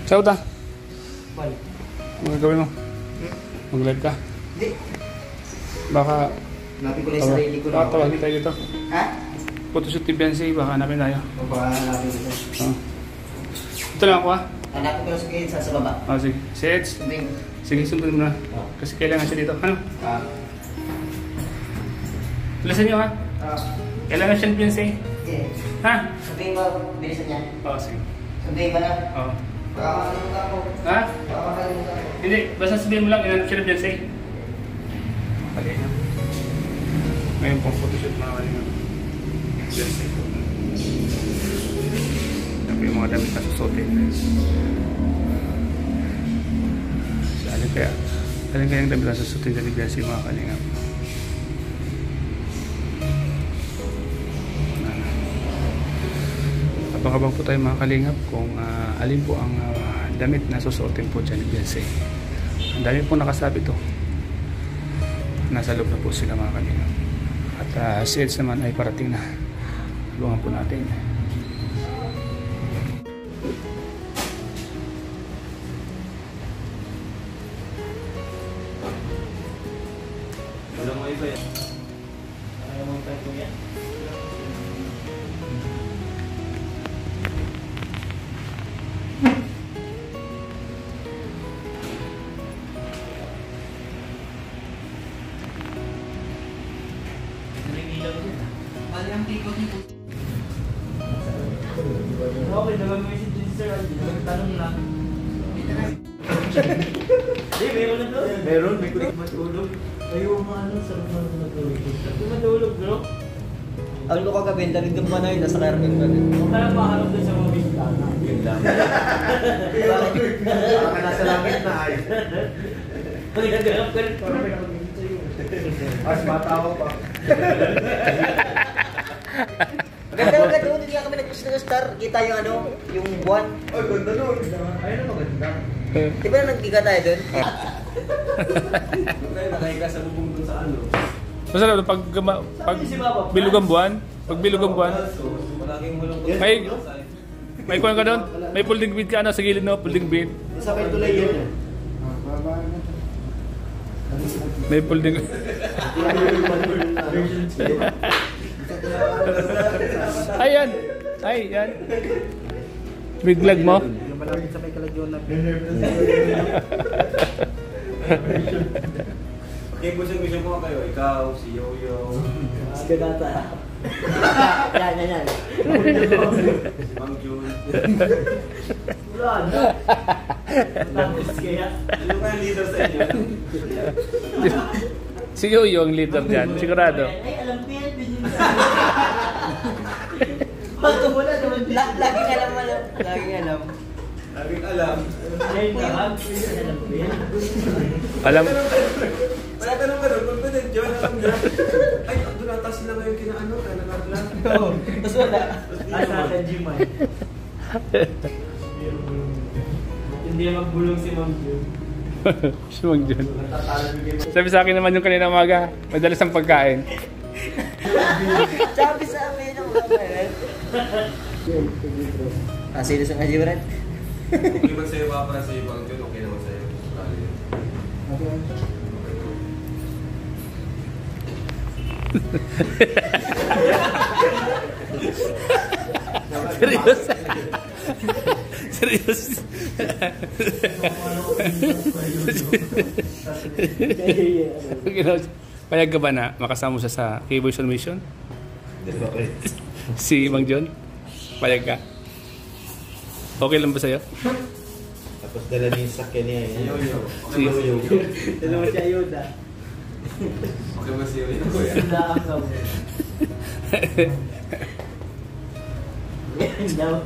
Saan ta? Bal. Ano gagawin mo? Mag-live ka? Hindi. Baka... Hanapin ko lang yung sarili ko. Baka tawagin tayo dito. Ha? Photoshoot ni Beyonce, baka hanapin tayo. O baka hanapin ko ito. Ito lang ako ha? Hanapin ko lang sa baba. Sige. Si Eds. Sige, sundin mo na. Kasi kailangan siya dito. Ano? Tulisan nyo ha? Kailangan siya ni Beyonce. Yeah. Ha? Sabihin ko, bilisan niya. Sige. Sabihin ba na? Oo. Baka makalimutan ako. Ha? Baka makalimutan ako. Hindi, basta sabihin mo lang, inanap siya ni Beyonce. Ngayon pong photoshoot mga kalingan. Beyonce. Ito yung mga damit na susutin. Alin kaya yung damit na susutin sa Beyonce mga kalingan. Abang-abang po tayo mga kalingap kung alin po ang damit na susuotin po dyan ni Beyonce. Ang dami po nakasabi to. Nasa loob na po sila mga kalingap. At si Eds naman ay parating na. Tulungan po natin. Wala mo iba yan. Ayaw mo tayo yan. Okay, dalang mo yung si Sir Aldi. Tanong lang. Hindi, meron na doon. Meron, may kulit matulog. Ayaw mo sarap na matulog. Sarap na matulog, bro. Ano ko kagabi, dalig ng panay, nasa Carmen ba din? Huwag ka lang maharap doon sa mga bintana. Yun lang. Baka nasa langit na ay. Pag naghanap ka rin, parang may nakagigit sa'yo. Mas bata ako pa. Ganda, hindi nga kami nag-push ng star. Kita yung yung buwan. Ay, ganda nun. Ayun na maganda. Di ba nagkiga tayo doon? Nakahiga sa bubong dun sa ano. Masarap pag bilog ang buwan. Pag bilog ang buwan. Malaking mulong. May kuwan ka doon? May folding bead ka sa gilid no? Folding bead. Sa may tulay yun. May folding. Ayan. Ay, yan. Biglag mo. Yung malapit sa may kalagyon na. Okay, gusto mo kayo. Ikaw, si Yoyo. Si Kadata. Yan. Si Mang Jun. Wala na. Tapos kaya. Sino kaya leader sa inyo? Si Yoyo ang leader dyan. Sigurado. Ay, alam ko yan. Bato mo na naman. Laging alam. Laging alam. Laging alam. Ayun na. Alam ko yan. Alam. Kaya ganun, confident yun. Alam niya. Ay, doon ata sila ngayon kinaano. Kaya nakagla. Oo. Tapos wala. Asa akin, Jimay. Hindi magbulong si Mang Jun. Si Mang Jun. Sabi sa akin naman yung kanina umaga, may dalas ang pagkain. Sabi sa amin ng mga kanan. Sino sa ngayon rin? Okay ba sa'yo para sa ibang Jun? Okay naman sa'yo. Serius? Serius? Payag ka ba na makasama siya sa K-Boys on Mission? Si Mang John? Payag ka? Okay lang ba sa'yo? Tapos dala niya yung sakyan niya. Si Yoyo. Dalawa siya ayuda. Okay ba si Yoyo? Sila ang sabi. Yan daw.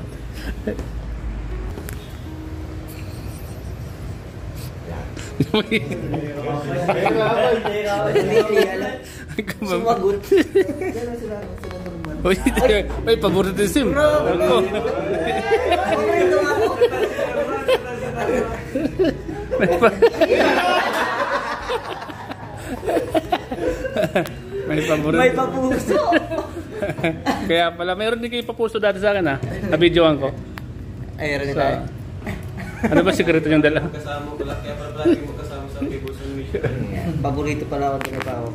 Sumagot. May favoritism. Ako. May paborito. May papuso. Kaya pala, mayroon din kayo papuso dati sa akin ha. Na-videoan ko. Ay, rin So, tayo. Ano ba sikreto yung dala? Magkasama pala, kaya pala lagi magkasama sa Pibusan Mission. Paborito pala ako din pa ako.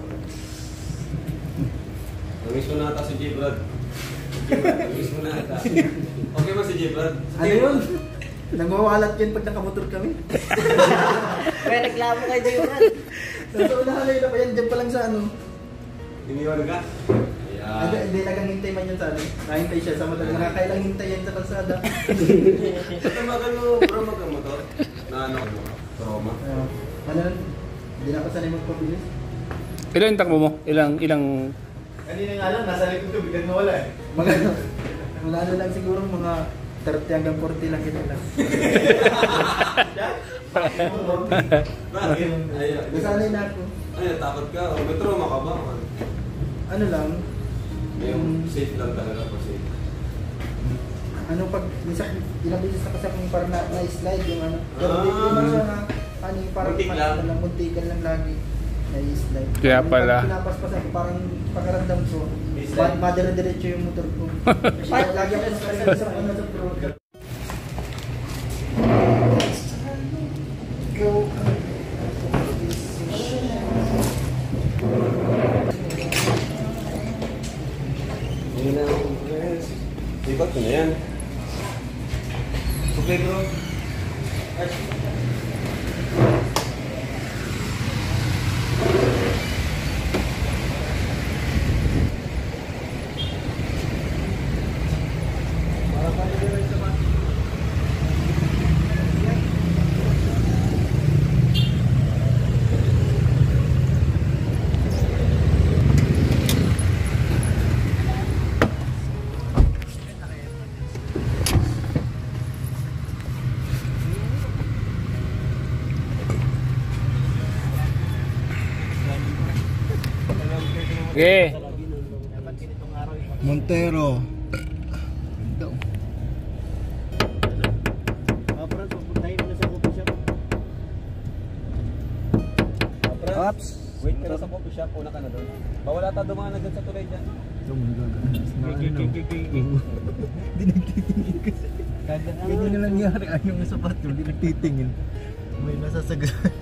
Namiss mo na ata si J. Brad. Namiss mo na ata. Okay ba si J. Brad? Ano yun? Nagwawalat yan pag nakamotor kami. Kaya reklamo kayo dito man. Nasa unahan na yun pa yan, dyan pa lang sa ano. Iniwan ka? Hindi naghihintay man yan sa ano. Nakahintay siya sa motor. Nakakailang hintay yan sa kalsada. Sa tamagan mo, bro, magkamotor? Na ano, trauma? Ano yun? Hindi na ako sanay magpabilis. Ilang takbo mo? Ilang... Kanina nga lang, nasa likod ko, biglang nawala eh. Magano? Wala na lang siguro mga 30 hanggang 40 lang kita lang. Bakit? Ayun. Nasanay na ako. Ay, takot ka? O may trauma ka ba? Ano lang, Yung safe lang talaga po safe. ano pag minsan ilang beses na kasi akong parang na-slide yung ano. Pero Ah. hindi naman siya na ano yung parang Muntik lang. muntikan lang lagi na-slide. Kaya pala. Pag pinapaspas ako parang pakaramdam ko, Slide. madire-diretso yung motor ko. Kasi lagi ako nakasabi sa ano sa pro. Go. Yun na. Ibat ko na yan. Okay bro. Okay. Montero. Ops. Wait ka na sa coffee shop. Una ka na doon. Bawal ata dumana dyan sa tulay dyan. Hindi nagtitingin kasi. Ganyan na nangyari. Yung sapat yun, hindi nagtitingin. May nasasagasaan.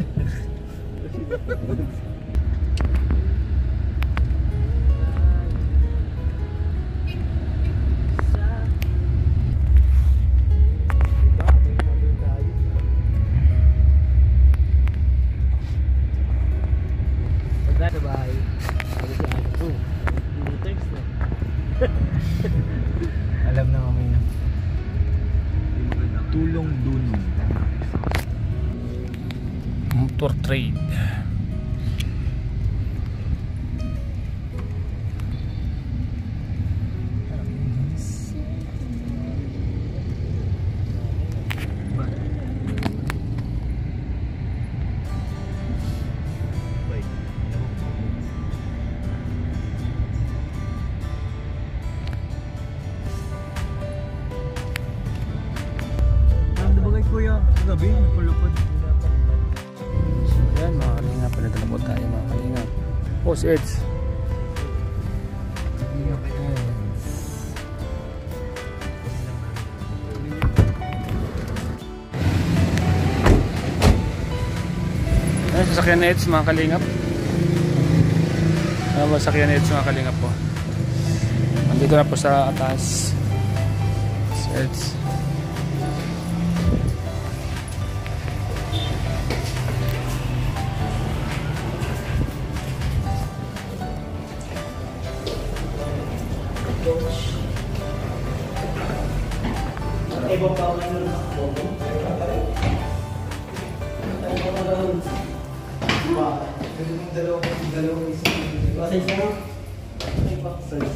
Alam na kami na. Tulong dunong. Motor trade. Ano ba kay kuya? Gabi, nagpulupod. So yan mga kalingap, pinadala po tayo mga kalingap. Post Edge. Ayan, sasakyan Edge mga kalingap. Ayan, sasakyan Edge mga kalingap po. Nandito na po sa atas. Edge. Ibang bawal na lang ako. Dalawang isip. Pasensya mo? May boxers.